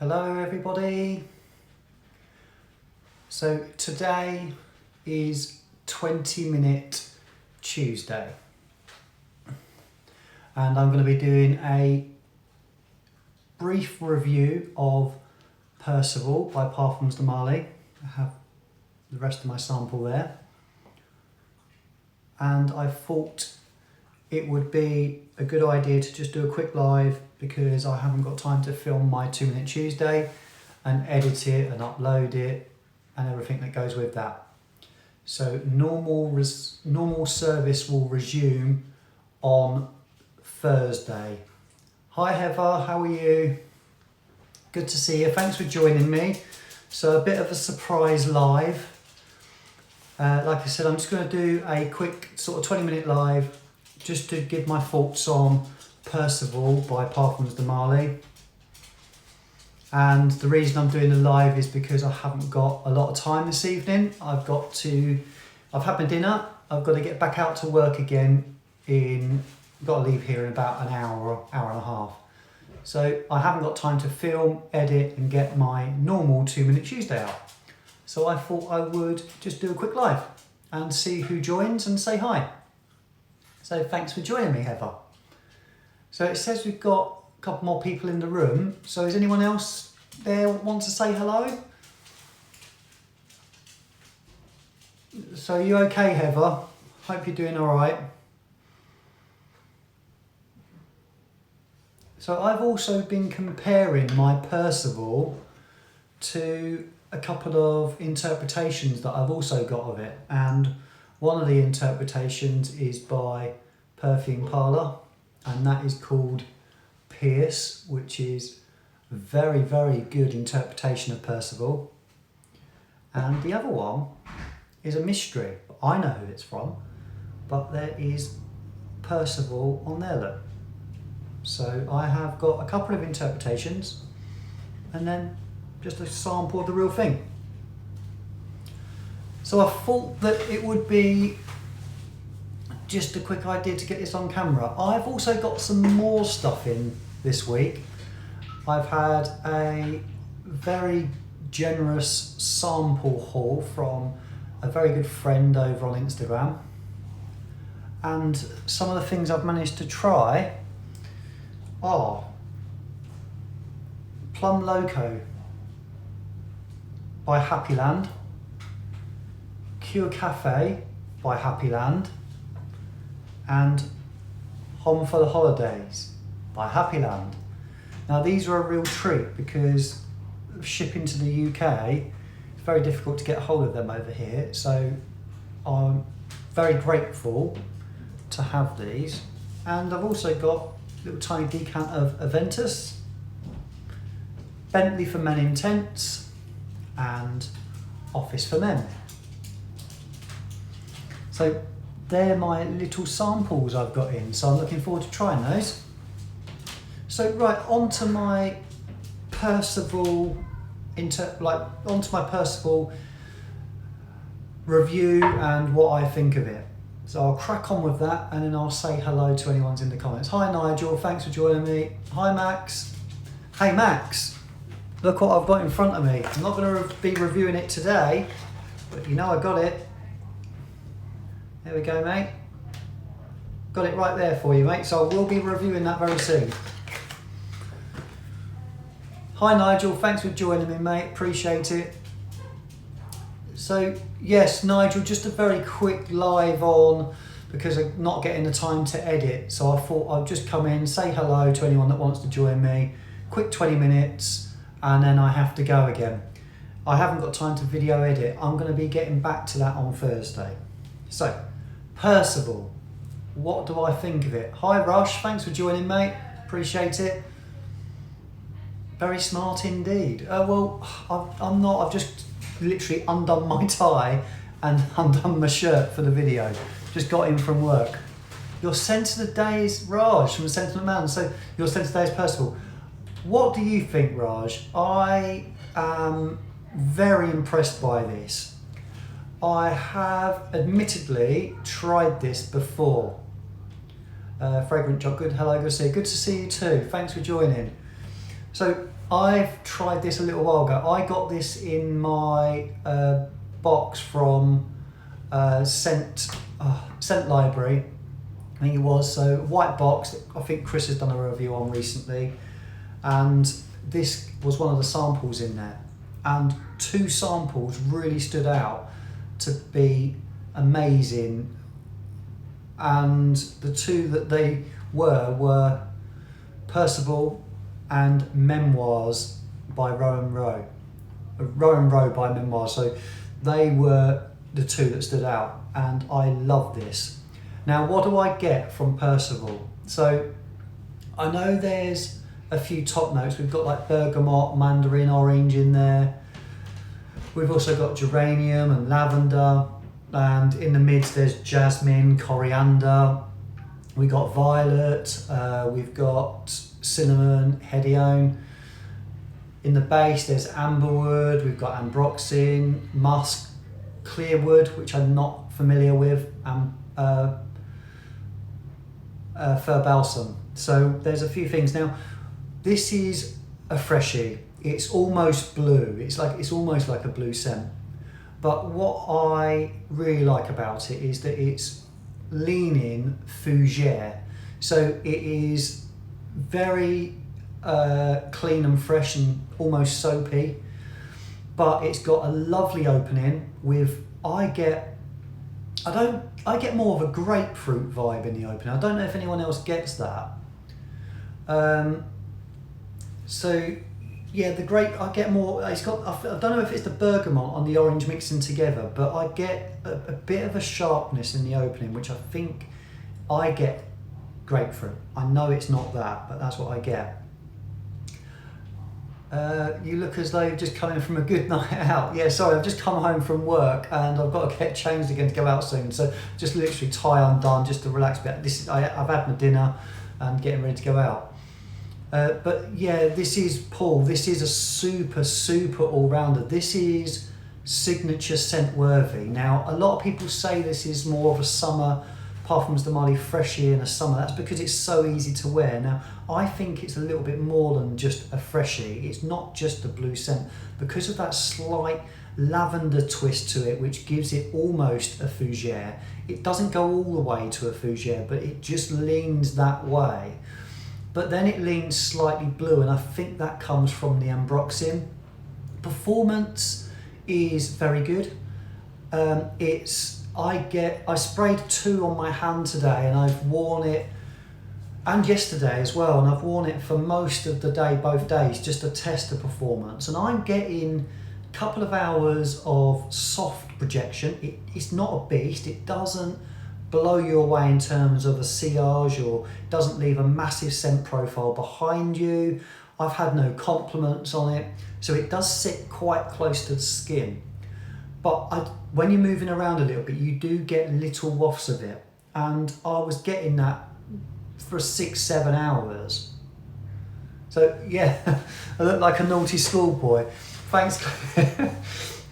Hello everybody. So today is 20-minute Tuesday and I'm going to be doing a brief review of Percival by Parfums de Marly. I have the rest of my sample there, and I thought it would be a good idea to just do a quick live because I haven't got time to film my 2-minute Tuesday and edit it and upload it and everything that goes with that. So normal service will resume on Thursday. Hi Heather, how are you? Good to see you, thanks for joining me. So a bit of a surprise live. Like I said, I'm just going to do a quick sort of 20-minute live just to give my thoughts on Percival by Parfums de Marly. And the reason I'm doing the live is because I haven't got a lot of time this evening. I've had my dinner, I've got to get back out to work again I've got to leave here in about an hour or hour and a half. So I haven't got time to film, edit and get my normal 2-minute Tuesday out. So I thought I would just do a quick live and see who joins and say hi. So thanks for joining me, Heather. So it says we've got a couple more people in the room. So is anyone else there want to say hello? So you okay, Heather? Hope you're doing all right. So I've also been comparing my Percival to a couple of interpretations that I've also got of it. And one of the interpretations is by Perfume Parlor, and that is called Pierce, which is a very, very good interpretation of Percival. And the other one is a mystery. I know who it's from, but there is Percival on there, look. So I have got a couple of interpretations and then just a sample of the real thing. So I thought that it would be just a quick idea to get this on camera. I've also got some more stuff in this week. I've had a very generous sample haul from a very good friend over on Instagram. And some of the things I've managed to try are Plum Loco by Happyland, Cure Cafe by Happyland, and Home for the Holidays by Happyland. Now these are a real treat because shipping to the UK, it's very difficult to get hold of them over here, so I'm very grateful to have these. And I've also got a little tiny decant of Aventus, Bentley for Men Intense, and Office for Men. So they're my little samples I've got in, so I'm looking forward to trying those. So right, onto my Percival review and what I think of it. So I'll crack on with that and then I'll say hello to anyone's in the comments. Hi Nigel, thanks for joining me. Hi Max. Hey Max, look what I've got in front of me. I'm not going to be reviewing it today, but you know I got it. There we go, mate. Got it right there for you, mate. So I will be reviewing that very soon. Hi Nigel, thanks for joining me, mate. Appreciate it. So yes, Nigel, just a very quick live on because I'm not getting the time to edit. So I thought I'd just come in, say hello to anyone that wants to join me. Quick 20 minutes and then I have to go again. I haven't got time to video edit. I'm going to be getting back to that on Thursday. So Percival, what do I think of it? Hi Rush, thanks for joining, mate. Appreciate it. Very smart indeed. Well, I'm not. I've just literally undone my tie and undone my shirt for the video. Just got in from work. Your sense of the day is Raj from Sentiment Man. So your sense of the day is Percival. What do you think, Raj? I am very impressed by this. I have admittedly tried this before. Fragrant Chocolate, hello, good to see you. Good to see you too. Thanks for joining. So I've tried this a little while ago. I got this in my box from Scent Library, I think it was. So white box, I think Chris has done a review on recently, and this was one of the samples in there. And 2 samples really stood out to be amazing, and the 2 that they were Percival and Memoirs by Rowan Rowe. Rowan Rowe by Memoirs. So they were the 2 that stood out, and I love this. Now, what do I get from Percival? So I know there's a few top notes. We've got like bergamot, mandarin orange in there. We've also got geranium and lavender, and in the mids there's jasmine, coriander. We got violet, we've got cinnamon, hedione. In the base there's amberwood, we've got ambroxan, musk, clearwood, which I'm not familiar with, and fir balsam. So there's a few things. Now, this is a freshie. It's almost blue. It's almost like a blue scent. But what I really like about it is that it's leaning fougere. So it is very clean and fresh and almost soapy. But it's got a lovely opening with, I get more of a grapefruit vibe in the opening. I don't know if anyone else gets that. So yeah, I get more, I don't know if it's the bergamot and the orange mixing together, but I get a bit of a sharpness in the opening, which I think I get grapefruit. I know it's not that, but that's what I get. You look as though you're just coming from a good night out. Yeah, sorry, I've just come home from work and I've got to get changed again to go out soon. So just literally tie undone just to relax a bit. I've had my dinner and getting ready to go out. But yeah, this is Paul. This is a super all-rounder. This is signature scent worthy. Now, a lot of people say this is more of a summer Parfums de Marly freshie in a summer. That's because it's so easy to wear. Now, I think it's a little bit more than just a freshie. It's not just a blue scent. Because of that slight lavender twist to it, which gives it almost a fougere. It doesn't go all the way to a fougere, but it just leans that way. But then it leans slightly blue, and I think that comes from the ambroxan. Performance is very good. I sprayed 2 on my hand today, and I've worn it, and yesterday as well, and I've worn it for most of the day, both days, just to test the performance. And I'm getting a couple of hours of soft projection. It's not a beast. It doesn't blow you away in terms of a sillage, or doesn't leave a massive scent profile behind you. I've had no compliments on it, so it does sit quite close to the skin. But when you're moving around a little bit, you do get little wafts of it, and I was getting that for 6-7 hours. So yeah, I look like a naughty schoolboy. Thanks, Claire.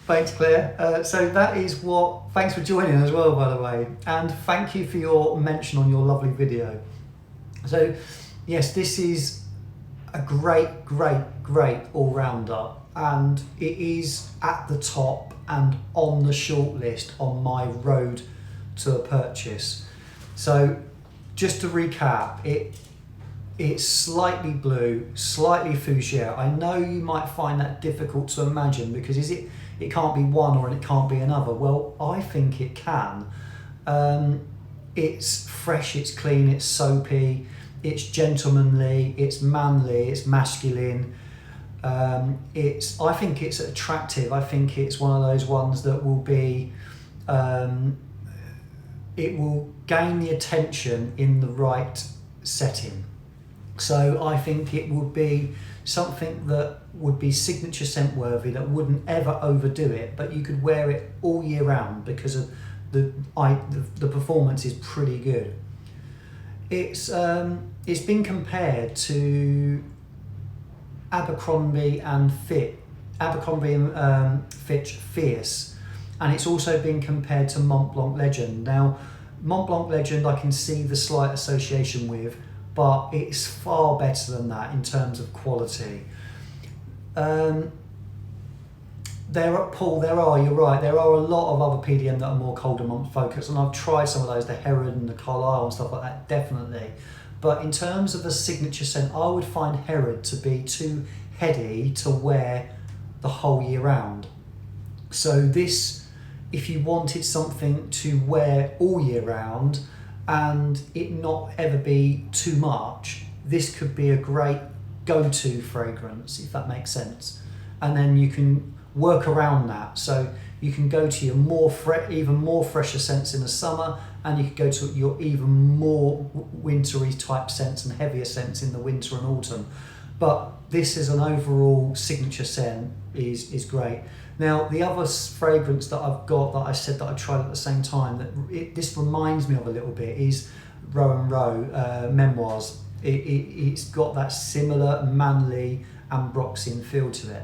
Thanks, Claire. So that is what, thanks for joining as well, by the way. And thank you for your mention on your lovely video. So yes, this is a great all-rounder, and it is at the top and on the short list on my road to a purchase. So just to recap, it's slightly blue, slightly fougere. I know you might find that difficult to imagine, because it can't be one or it can't be another. Well, I think it can. It's fresh, it's clean, it's soapy, it's gentlemanly, it's manly, it's masculine. I think it's attractive. I think it's one of those ones that will be, it will gain the attention in the right setting. So I think it would be something that would be signature scent worthy, that wouldn't ever overdo it, but you could wear it all year round because of the performance is pretty good. It's been compared to Abercrombie and Fitch Fierce, and it's also been compared to Mont Blanc Legend. Now, Mont Blanc Legend I can see the slight association with, but it's far better than that in terms of quality. You're right, there are a lot of other PDM that are more cardamom focused, and I've tried some of those, the Herod and the Carlisle and stuff like that, definitely. But in terms of a signature scent, I would find Herod to be too heady to wear the whole year round. So this, if you wanted something to wear all year round and it not ever be too much, this could be a great go-to fragrance, if that makes sense. And then you can work around that. So you can go to your even more fresher scents in the summer, and you could go to your even more wintry type scents and heavier scents in the winter and autumn. But this is an overall signature scent is great. Now the other fragrance that I've got that I said that I tried at the same time that this reminds me of a little bit is Row and Row Memoirs. It's got that similar manly ambroxan feel to it.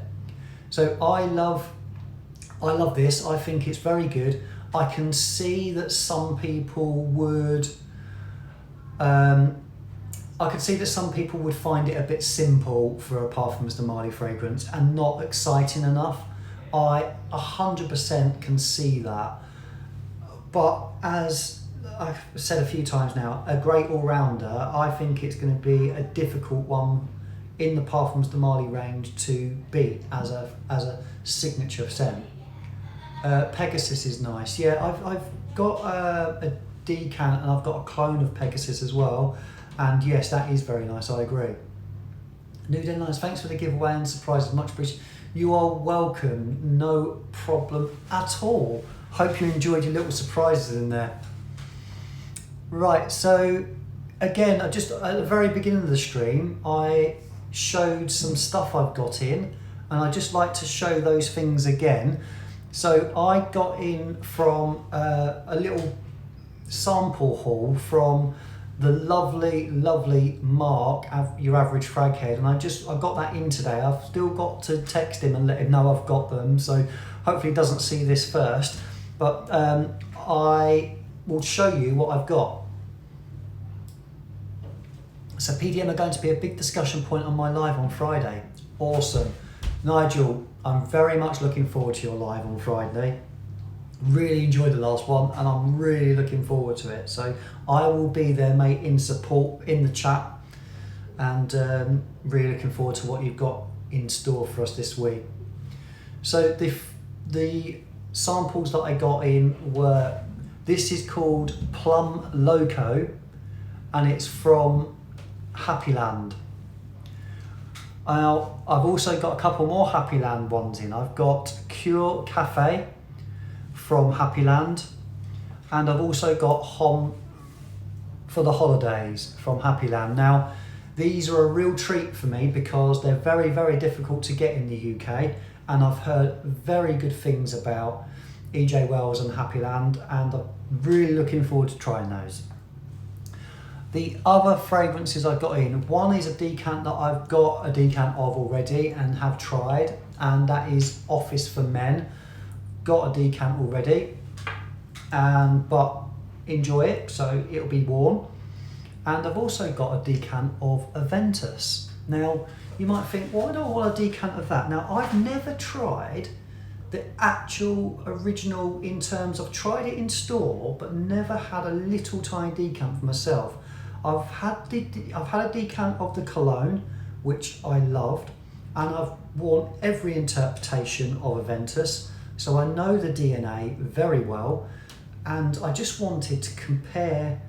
So I love this. I think it's very good. I can see that some people would find it a bit simple for a Parfums de Marly fragrance and not exciting enough. I 100% can see that. But as I've said a few times now, a great all-rounder, I think it's going to be a difficult one in the Parfums de Marly range to beat as a signature scent. Pegasus is nice. Yeah, I've got a decant and I've got a clone of Pegasus as well. And yes, that is very nice, I agree. New Deadlines, thanks for the giveaway and surprises, much appreciated. You are welcome, no problem at all. Hope you enjoyed your little surprises in there. Right, so again, just at the very beginning of the stream, I showed some stuff I've got in, and I just like to show those things again. So I got in from a little sample haul from the lovely Mark, your average fraghead, and I got that in today. I've still got to text him and let him know I've got them, so hopefully he doesn't see this first, but I will show you what I've got. So PDM are going to be a big discussion point on my live on Friday. Awesome. Nigel, I'm very much looking forward to your live on Friday. Really enjoyed the last one and I'm really looking forward to it. So I will be there, mate, in support in the chat, and really looking forward to what you've got in store for us this week. So the samples that I got in were, this is called Plum Loco and it's from Happy Land. Now, I've also got a couple more Happy Land ones in. I've got Cure Cafe from Happy Land, and I've also got Hom for the Holidays from Happy Land. Now, these are a real treat for me because they're very, very difficult to get in the UK, and I've heard very good things about EJ Wells and Happy Land, and I'm really looking forward to trying those. The other fragrances I've got in, one is a decant that I've got a decant of already and have tried, and that is Office for Men. Got a decant already, but enjoy it, so it'll be worn. And I've also got a decant of Aventus. Now, you might think, why do I want a decant of that? Now, I've never tried the actual original in terms of, tried it in store, but never had a little tiny decant for myself. I've had a decant of the cologne, which I loved, and I've worn every interpretation of Aventus, so I know the DNA very well, and I just wanted to compare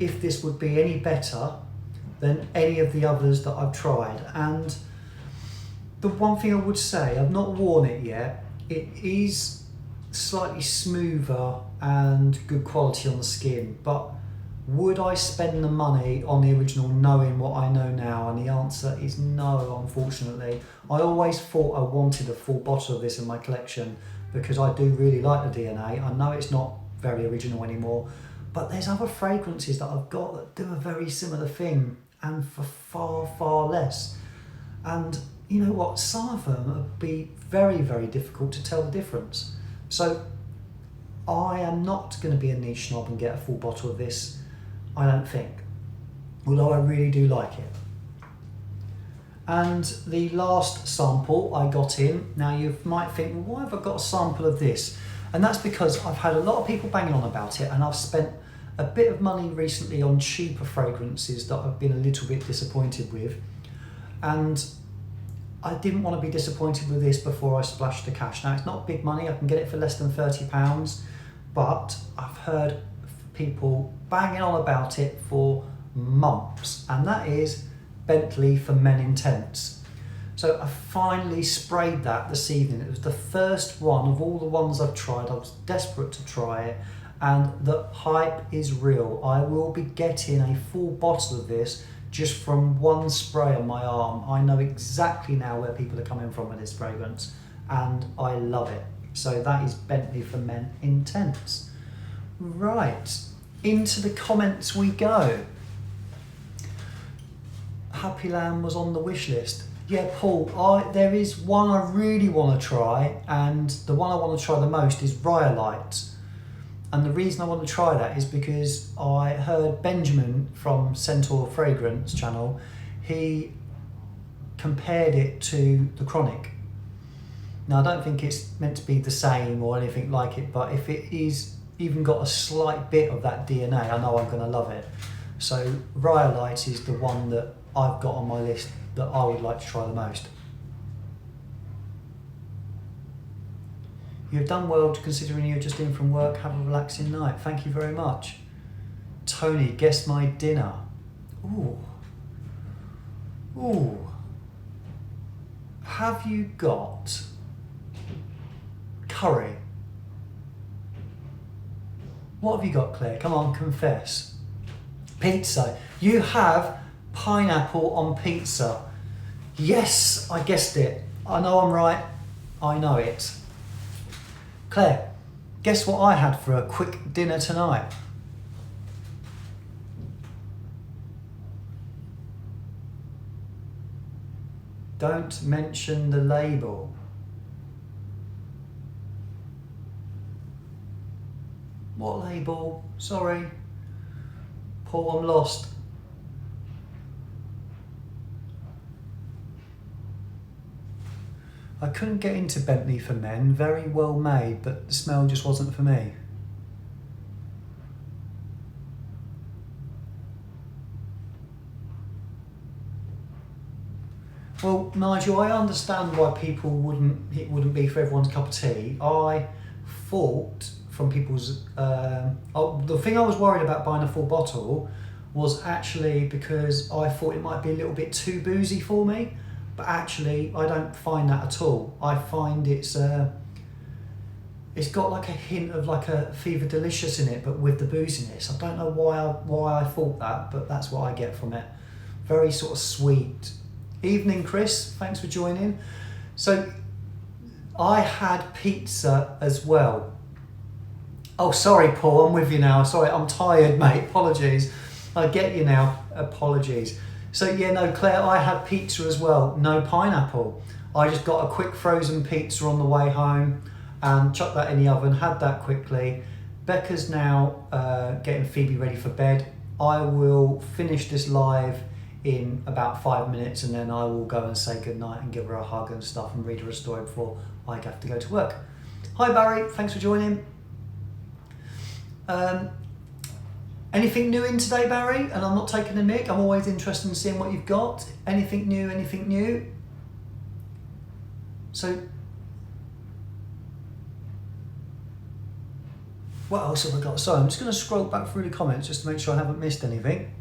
if this would be any better than any of the others that I've tried. And the one thing I would say, I've not worn it yet, it is slightly smoother and good quality on the skin, but would I spend the money on the original knowing what I know now? And the answer is no, unfortunately. I always thought I wanted a full bottle of this in my collection because I do really like the DNA. I know it's not very original anymore, but there's other fragrances that I've got that do a very similar thing and for far, far less. And you know what? Some of them would be very, very difficult to tell the difference. So I am not going to be a niche snob and get a full bottle of this, I don't think, although I really do like it. And the last sample I got in, now you might think, well, why have I got a sample of this? And that's because I've had a lot of people banging on about it, and I've spent a bit of money recently on cheaper fragrances that I've been a little bit disappointed with. And I didn't want to be disappointed with this before I splashed the cash. Now, it's not big money, I can get it for less than £30, but I've heard people banging on about it for months, and that is Bentley for Men Intense. So I finally sprayed that this evening. It was the first one of all the ones I've tried. I was desperate to try it, and the hype is real. I will be getting a full bottle of this just from one spray on my arm. I know exactly now where people are coming from with this fragrance, and I love it. So that is Bentley for Men Intense. Right, into the comments we go. Happy Lamb was on the wish list. Yeah, Paul, there is one I really want to try, and the one I want to try the most is Rhyolite. And the reason I want to try that is because I heard Benjamin from Centaur Fragrance channel, he compared it to the Chronic. Now, I don't think it's meant to be the same or anything like it, but if it is even got a slight bit of that DNA, I know I'm going to love it. So Rhyolite is the one that I've got on my list that I would like to try the most. You've done well considering you're just in from work. Have a relaxing night. Thank you very much. Tony, guess my dinner. Ooh. Ooh. Have you got curry? What have you got, Claire? Come on, confess. Pizza. You have pineapple on pizza. Yes, I guessed it. I know I'm right. I know it. Claire, guess what I had for a quick dinner tonight? Don't mention the label. What label? Sorry. Paul, I'm lost. I couldn't get into Bentley for Men, very well made, but the smell just wasn't for me. Well, Nigel, I understand why it wouldn't be for everyone's cup of tea. I thought from people's, the thing I was worried about buying a full bottle was actually because I thought it might be a little bit too boozy for me. But actually, I don't find that at all. I find it's got like a hint of like a Fever Delicious in it, but with the booziness. I don't know why I thought that, but that's what I get from it. Very sort of sweet. Evening, Chris. Thanks for joining. So I had pizza as well. Oh, sorry, Paul. I'm with you now. Sorry, I'm tired, mate. Apologies. I get you now. Apologies. So yeah, no, Claire, I had pizza as well, no pineapple. I just got a quick frozen pizza on the way home and chucked that in the oven, had that quickly. Becca's now getting Phoebe ready for bed. I will finish this live in about 5 minutes, and then I will go and say goodnight and give her a hug and stuff and read her a story before I have to go to work. Hi Barry, thanks for joining. Anything new in today, Barry? And I'm not taking a mick. I'm always interested in seeing what you've got. Anything new, anything new? So, what else have I got? Sorry, I'm just going to scroll back through the comments just to make sure I haven't missed anything.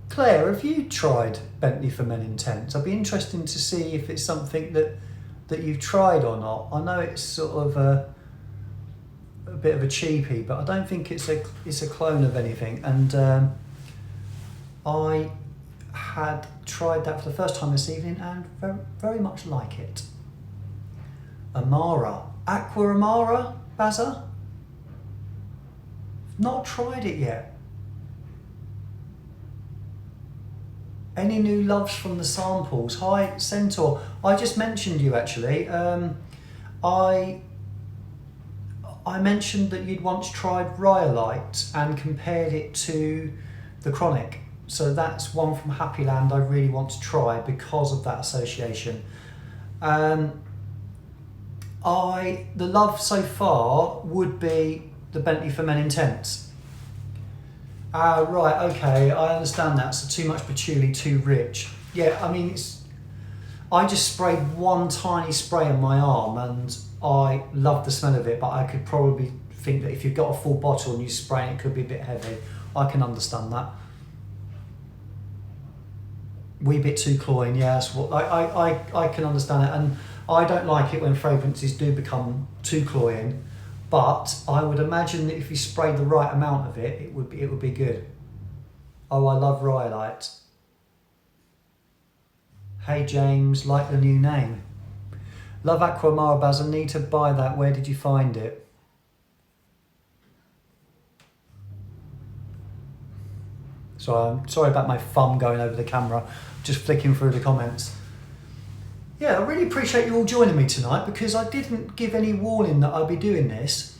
Claire, have you tried Bentley for Men Intense? I'd be interested to see if it's something that you've tried or not. I know it's sort of a bit of a cheapie, but I don't think it's a clone of anything. And I had tried that for the first time this evening and very, very much like it. Amara, Aqua Amara, Bazza? Not tried it yet. Any new loves from the samples? Hi, Centaur. I just mentioned you actually. I I mentioned that you'd once tried Rhyolite and compared it to the Chronic. So that's one from Happy Land I really want to try because of that association. The love so far would be the Bentley for Men Intense. Right, okay, I understand that. So too much patchouli, too rich. Yeah, I mean, I just sprayed one tiny spray on my arm and I love the smell of it, but I could probably think that if you've got a full bottle and you spray it, it could be a bit heavy. I can understand that. Wee bit too cloying, yes. Well, I can understand it, and I don't like it when fragrances do become too cloying. But I would imagine that if you sprayed the right amount of it, it would be good. Oh, I love Rhyolite. Hey James, like the new name. Love Aqua Marabaz, I need to buy that. Where did you find it? So I'm sorry about my thumb going over the camera, just flicking through the comments. Yeah, I really appreciate you all joining me tonight because I didn't give any warning that I'd be doing this.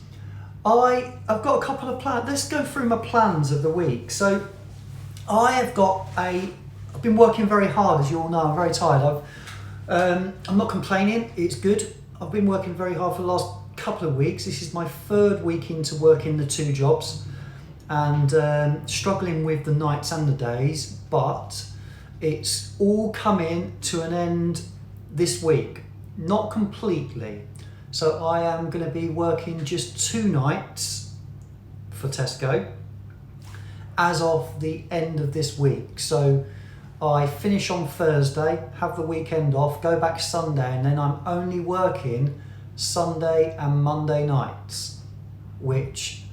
I've got a couple of plans. Let's go through my plans of the week. So I've been working very hard, as you all know. I'm very tired. I'm not complaining, it's good. I've been working very hard for the last couple of weeks. This is my third week into working the 2 jobs and struggling with the nights and the days, but it's all coming to an end this week. Not completely. So I am going to be working just 2 nights for Tesco as of the end of this week. So I finish on Thursday, have the weekend off, go back Sunday, and then I'm only working Sunday and Monday nights, which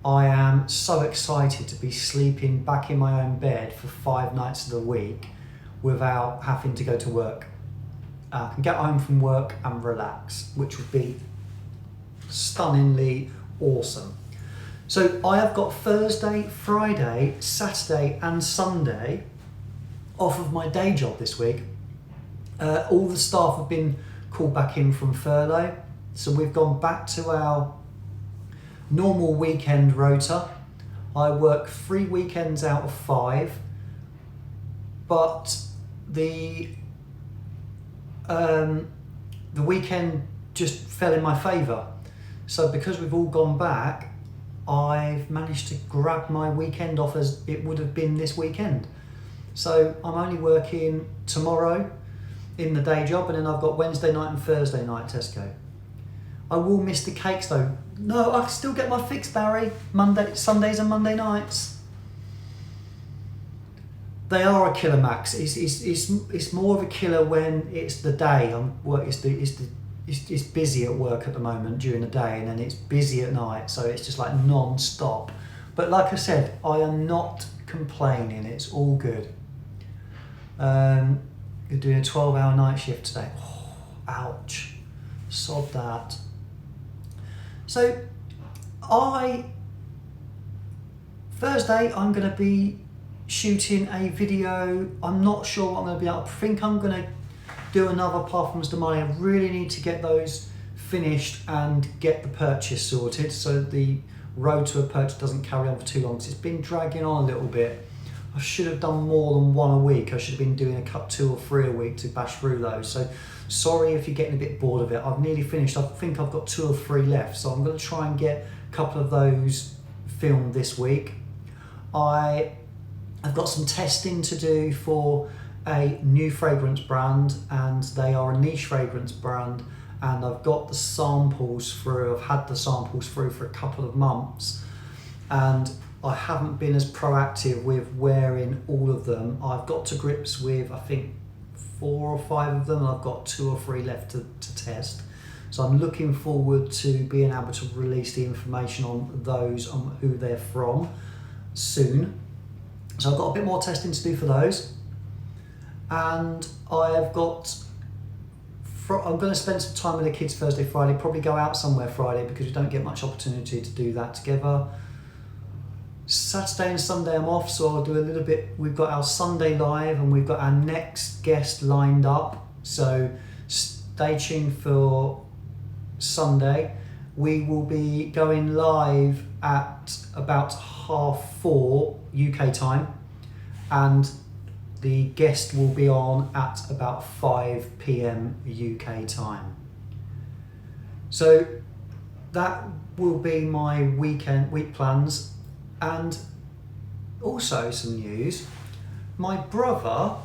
I am so excited to be sleeping back in my own bed for 5 nights of the week without having to go to work. I can get home from work and relax, which would be stunningly awesome. So I have got Thursday, Friday, Saturday and Sunday off of my day job this week. All the staff have been called back in from furlough, so we've gone back to our normal weekend rota. I work 3 weekends out of 5, but the weekend just fell in my favour. So because we've all gone back, I've managed to grab my weekend off as it would have been this weekend. So I'm only working tomorrow in the day job, and then I've got Wednesday night and Thursday night at Tesco. I will miss the cakes though. No, I can still get my fix, Barry. Sundays and Monday nights. They are a killer, Max. It's more of a killer when it's the day. It's busy at work at the moment during the day, and then it's busy at night. So it's just like non-stop. But like I said, I am not complaining. It's all good. You're doing a 12-hour night shift today. Oh, ouch. Sod that. So Thursday I'm going to be shooting a video. I'm not sure what I'm going to be able. I think I'm going to do another Parfums de Marly. I really need to get those finished and get the purchase sorted so the road to a purchase doesn't carry on for too long, because it's been dragging on a little bit. I should have done more than 1 a week. I should have been doing a cut 2 or 3 a week to bash through those. So sorry if you're getting a bit bored of it. I've nearly finished. I think I've got 2 or 3 left. So I'm going to try and get a couple of those filmed this week. I've got some testing to do for a new fragrance brand, and they are a niche fragrance brand, and I've got the samples through. I've had the samples through for a couple of months, and I haven't been as proactive with wearing all of them. I've got to grips with, I think, 4 or 5 of them, and I've got 2 or 3 left to test. So I'm looking forward to being able to release the information on those, on who they're from, soon. So I've got a bit more testing to do for those. And I'm going to spend some time with the kids Thursday, Friday, probably go out somewhere Friday because we don't get much opportunity to do that together. Saturday and Sunday I'm off, so I'll do a little bit. We've got our Sunday live and we've got our next guest lined up, so stay tuned for Sunday. we will be going live at about 4:30 UK time, and the guest will be on at about 5 p.m. UK time. So that will be my week plans. And also some news, my brother,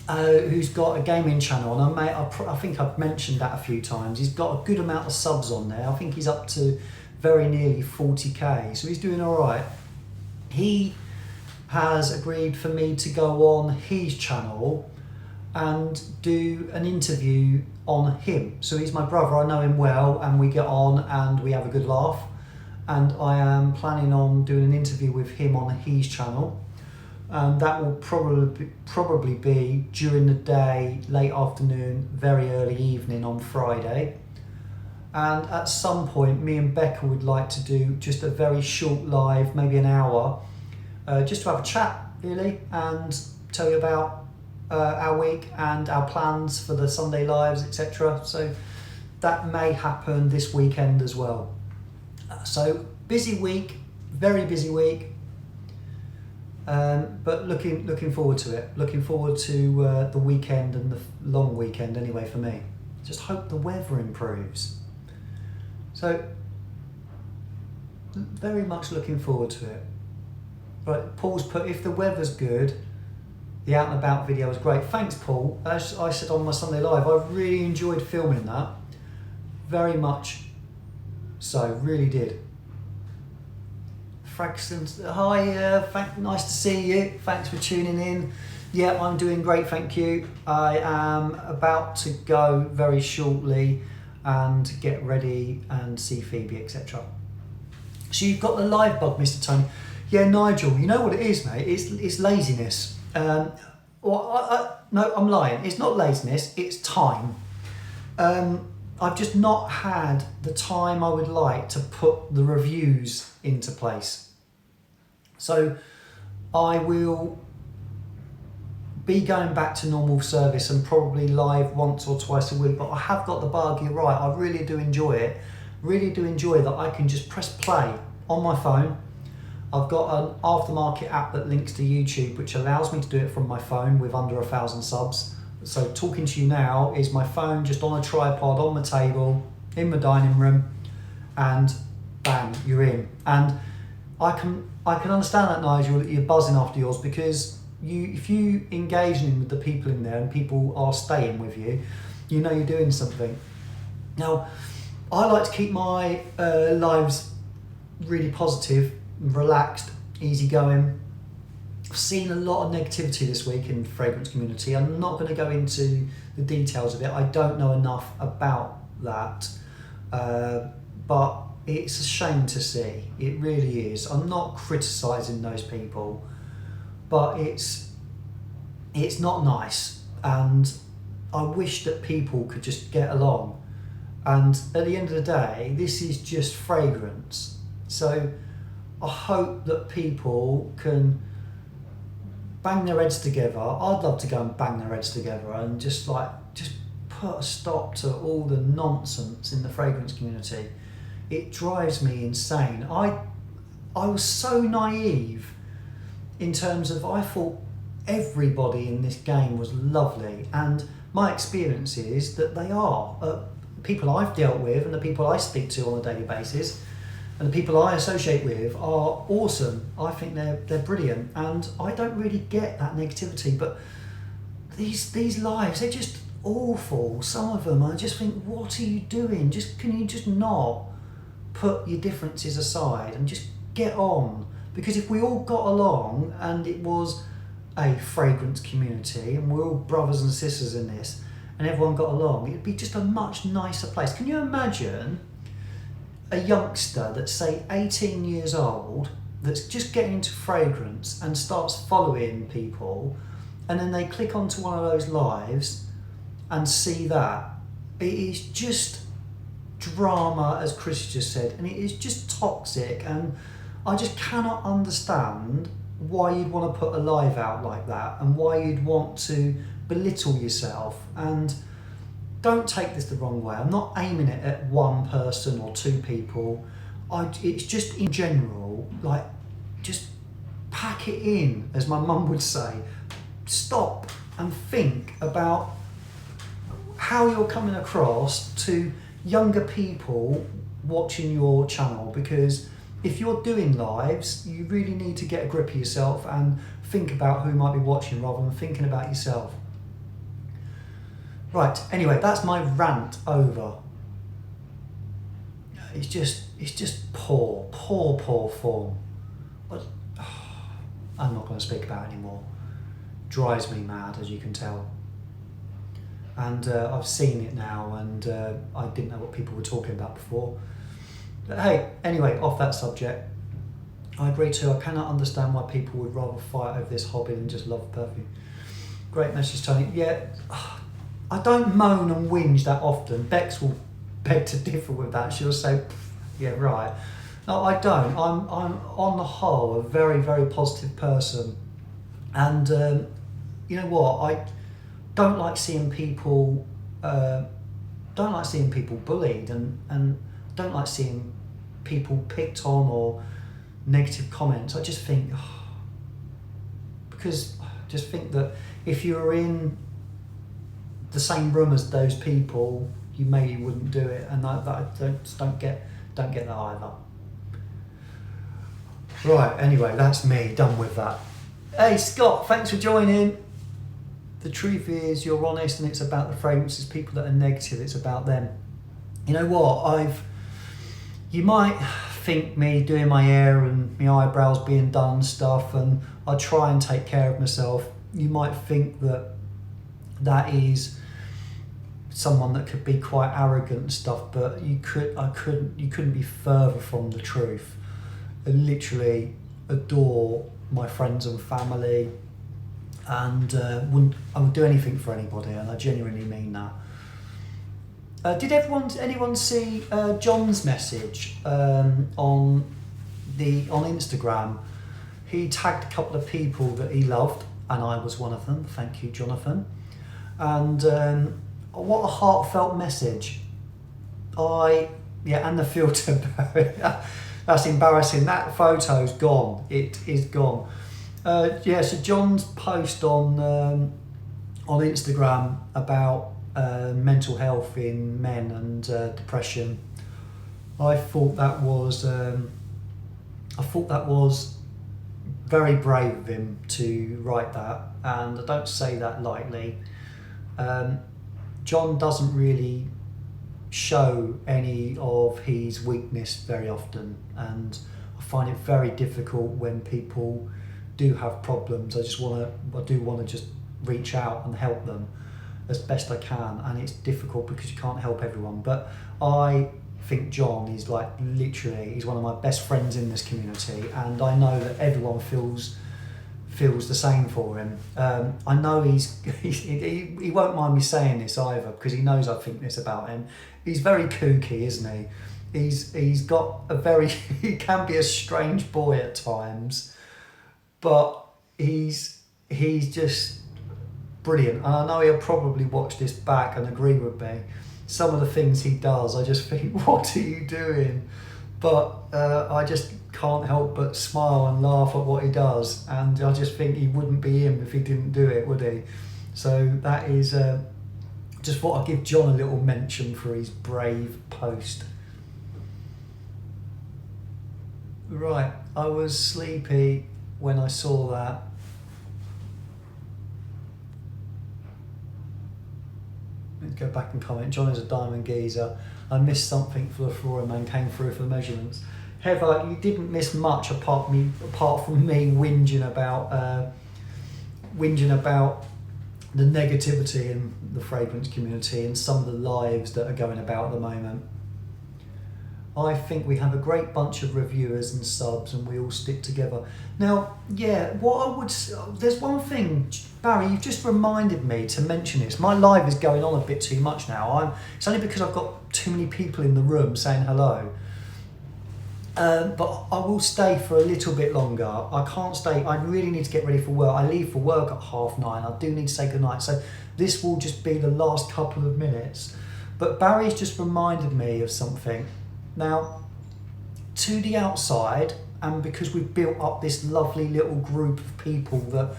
who's got a gaming channel, and I think I've mentioned that a few times, he's got a good amount of subs on there. I think he's up to very nearly 40k, so he's doing all right. He has agreed for me to go on his channel and do an interview on him. So he's my brother, I know him well, and we get on and we have a good laugh. And I am planning on doing an interview with him on his channel. That will probably be during the day, late afternoon, very early evening on Friday. And at some point, me and Becca would like to do just a very short live, maybe an hour, just to have a chat, really, and tell you about our week and our plans for the Sunday lives, etc. So that may happen this weekend as well. So busy week, very busy week, but looking forward to it. Looking forward to the weekend and the long weekend anyway for me. Just hope the weather improves. So very much looking forward to it. Right, Paul's put, if the weather's good, the out and about video is great. Thanks, Paul. As I said on my Sunday live, I really enjoyed filming that. Very much so, really did. Fraxton, hi, nice to see you. Thanks for tuning in. Yeah, I'm doing great, thank you. I am about to go very shortly and get ready and see Phoebe, etc. So you've got the live bug, Mr. Tony. Yeah, Nigel, you know what it is, mate? It's laziness. No, I'm lying. It's not laziness, it's time. I've just not had the time I would like to put the reviews into place. So I will be going back to normal service and probably live once or twice a week, but I have got the bug, you're right, I really do enjoy it. Really do enjoy that I can just press play on my phone. I've got an aftermarket app that links to YouTube, which allows me to do it from my phone with under 1,000 subs. So talking to you now is my phone just on a tripod on the table in my dining room, and bang, you're in. And I can understand that, Nigel, that you're buzzing after yours, because if you engage in with the people in there and people are staying with you, you know you're doing something. Now, I like to keep my lives really positive, relaxed, easygoing. I've seen a lot of negativity this week in the fragrance community. I'm not going to go into the details of it. I don't know enough about that, but it's a shame to see. It really is. I'm not criticising those people, but it's not nice, and I wish that people could just get along. And at the end of the day, this is just fragrance. So I hope that people can bang their heads together. I'd love to go and bang their heads together and just put a stop to all the nonsense in the fragrance community. It drives me insane. I was so naive in terms of, I thought everybody in this game was lovely, and my experience is that they are. People I've dealt with and the people I speak to on a daily basis and the people I associate with are awesome. I think they're brilliant, and I don't really get that negativity, but these lives, they're just awful. Some of them, I just think, what are you doing? Can you just not put your differences aside and just get on? Because if we all got along and it was a fragrance community and we're all brothers and sisters in this and everyone got along, it'd be just a much nicer place. Can you imagine a youngster that's, say, 18 years old, that's just getting into fragrance and starts following people, and then they click onto one of those lives and see that? It is just drama, as Chris just said, and it is just toxic, and I just cannot understand why you'd want to put a live out like that and why you'd want to belittle yourself. And don't take this the wrong way. I'm not aiming it at one person or two people. It's just in general, like, just pack it in, as my mum would say. Stop and think about how you're coming across to younger people watching your channel, because if you're doing lives, you really need to get a grip of yourself and think about who might be watching rather than thinking about yourself. Right, anyway, that's my rant over. It's just poor form. But, I'm not going to speak about it anymore. Drives me mad, as you can tell. And I've seen it now, and I didn't know what people were talking about before. But hey, anyway, off that subject, I agree too. I cannot understand why people would rather fight over this hobby than just love perfume. Great message, Tony. Yeah, I don't moan and whinge that often. Bex will beg to differ with that. She'll say, yeah, right. No, I don't. I'm on the whole a very, very positive person. And you know what? I don't like seeing people bullied, and don't like seeing people picked on or negative comments. I just think, because I just think that if you're in the same room as those people, you maybe wouldn't do it, and I don't get that either. Right, anyway, that's me, done with that. Hey Scott, thanks for joining. The truth is, you're honest, and it's about the fragrances. People that are negative, it's about them. You know what? You might think me doing my hair and my eyebrows being done and stuff, and I try and take care of myself. You might think that is someone that could be quite arrogant and stuff, but you couldn't be further from the truth. I literally adore my friends and family, and I would do anything for anybody, and I genuinely mean that. Did anyone see John's message on Instagram? He tagged a couple of people that he loved, and I was one of them. Thank you, Jonathan. And what a heartfelt message. And the filter. That's embarrassing. That photo's gone. It is gone. So John's post on Instagram about mental health in men and depression. I thought that was very brave of him to write that, and I don't say that lightly. John doesn't really show any of his weakness very often, and I find it very difficult when people do have problems. I do want to just reach out and help them as best I can, and it's difficult because you can't help everyone. But I think John is he's one of my best friends in this community, and I know that everyone feels the same for him. I know he won't mind me saying this either, because he knows I think this about him. He's very kooky, isn't he? He's got he can be a strange boy at times, but he's just brilliant. And I know he'll probably watch this back and agree with me. Some of the things he does, I just think, what are you doing? But I just can't help but smile and laugh at what he does, and I just think he wouldn't be him if he didn't do it, would he? So that is just thought I'd give John a little mention for his brave post. Right, I was sleepy when I saw that. Let's go back and comment. John is a diamond geezer. I missed something for the flooring man, came through for the measurements. Heather, you didn't miss much apart from me whinging about the negativity in the fragrance community and some of the lives that are going about at the moment. I think we have a great bunch of reviewers and subs, and we all stick together. Now, there's one thing, Barry, you've just reminded me to mention this. My live is going on a bit too much now. It's only because I've got too many people in the room saying hello. But I will stay for a little bit longer. I can't stay. I really need to get ready for work. I leave for work at 9:30. I do need to say goodnight. So this will just be the last couple of minutes. But Barry's just reminded me of something. Now, to the outside, and because we've built up this lovely little group of people that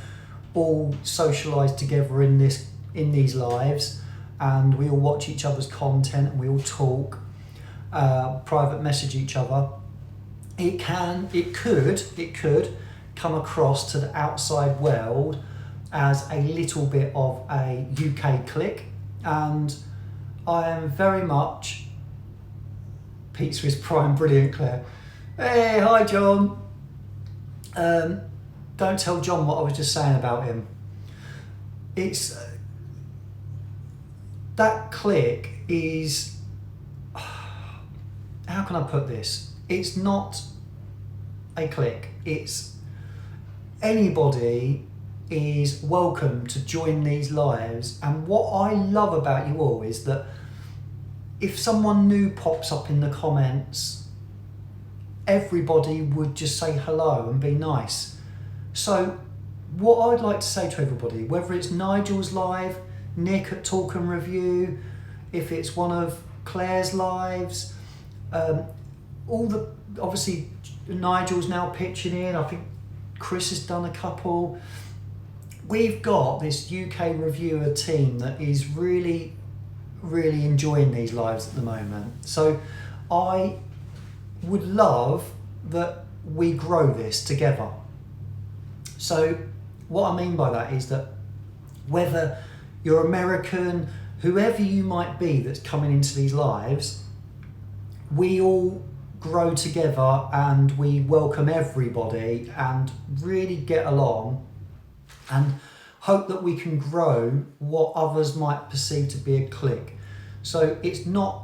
all socialise together in these lives, and we all watch each other's content and we all talk, private message each other, it could come across to the outside world as a little bit of a UK clique, and I am very much Pizza is prime, brilliant, Claire. Hey, hi John. Don't tell John what I was just saying about him. It's that clique is, how can I put this? It's not a clique. It's anybody is welcome to join these lives. And what I love about you all is that if someone new pops up in the comments, everybody would just say hello and be nice. So what I'd like to say to everybody, whether it's Nigel's live, Nick at Talk and Review, if it's one of Claire's lives, obviously Nigel's now pitching in, I think Chris has done a couple. We've got this UK reviewer team that is really enjoying these lives at the moment. So I would love that we grow this together. So what I mean by that is that whether you're American, whoever you might be that's coming into these lives, we all grow together and we welcome everybody and really get along and hope that we can grow what others might perceive to be a clique. So it's not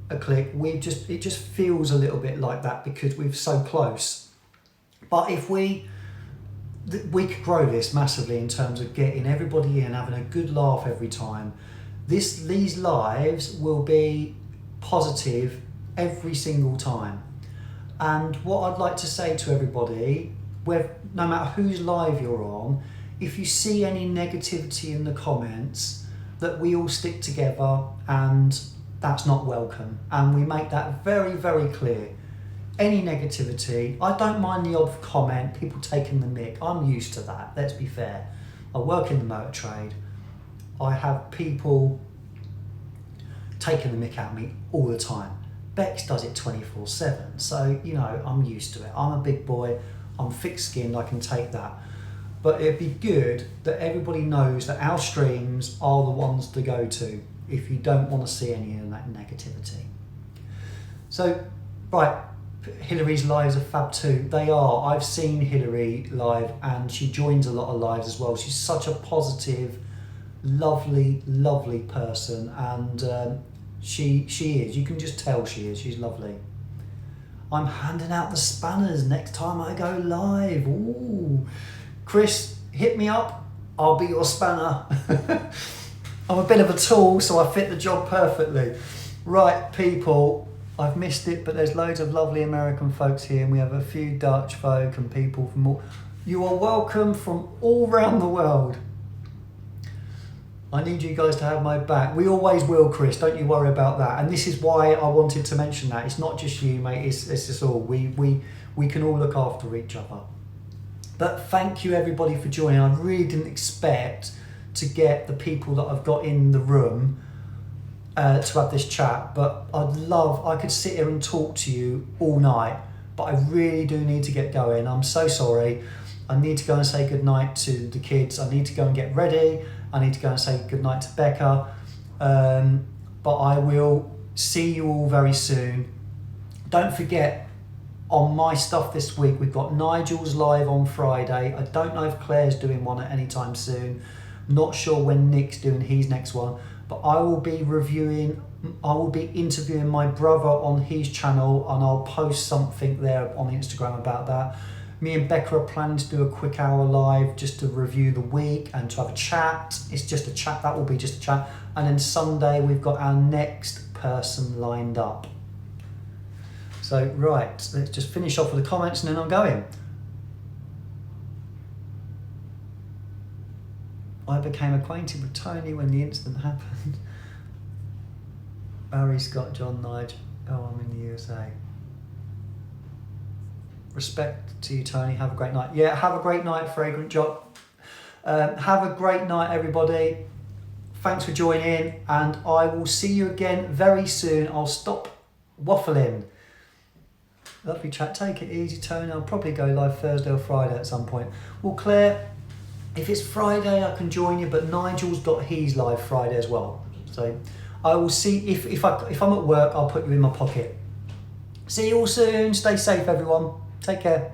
a clique, it just feels a little bit like that because we're so close. But if we could grow this massively in terms of getting everybody in, having a good laugh every time. These lives will be positive every single time. And what I'd like to say to everybody, no matter whose live you're on, if you see any negativity in the comments, that we all stick together and that's not welcome. And we make that very, very clear. Any negativity, I don't mind the odd comment, people taking the mick. I'm used to that, let's be fair. I work in the motor trade. I have people taking the mick out of me all the time. Bex does it 24/7, so I'm used to it. I'm a big boy, I'm thick-skinned, I can take that. But it'd be good that everybody knows that our streams are the ones to go to if you don't want to see any of that negativity. So, right, Hillary's lives are fab too. They are. I've seen Hillary live and she joins a lot of lives as well. She's such a positive, lovely, lovely person, and she is. You can just tell she is. She's lovely. I'm handing out the spanners next time I go live. Ooh. Chris, hit me up. I'll be your spanner. I'm a bit of a tool, so I fit the job perfectly. Right, people, I've missed it, but there's loads of lovely American folks here, and we have a few Dutch folk and people from all... You are welcome from all around the world. I need you guys to have my back. We always will, Chris, don't you worry about that. And this is why I wanted to mention that. It's not just you, mate, it's just all. We can all look after each other. But thank you everybody for joining. I really didn't expect to get the people that I've got in the room to have this chat, but I could sit here and talk to you all night, but I really do need to get going. I'm so sorry. I need to go and say goodnight to the kids. I need to go and get ready. I need to go and say goodnight to Becca. But I will see you all very soon. Don't forget, on my stuff this week, we've got Nigel's live on Friday. I don't know if Claire's doing one at any time soon. Not sure when Nick's doing his next one, but I will be interviewing my brother on his channel, and I'll post something there on Instagram about that. Me and Becca are planning to do a quick hour live just to review the week and to have a chat. It's just a chat, that will be just a chat. And then Sunday we've got our next person lined up. So right, let's just finish off with the comments and then I'm going. I became acquainted with Tony when the incident happened. Barry, Scott, John, Nigel. Oh, I'm in the USA. Respect to you, Tony. Have a great night. Yeah, have a great night, Fragrant Jock. Have a great night, everybody. Thanks for joining, and I will see you again very soon. I'll stop waffling. Lovely chat. Take it easy, Tony. I'll probably go live Thursday or Friday at some point. Well, Claire, if it's Friday, I can join you, but Nigel's got his live Friday as well. So I will see if I'm at work, I'll put you in my pocket. See you all soon. Stay safe, everyone. Take care.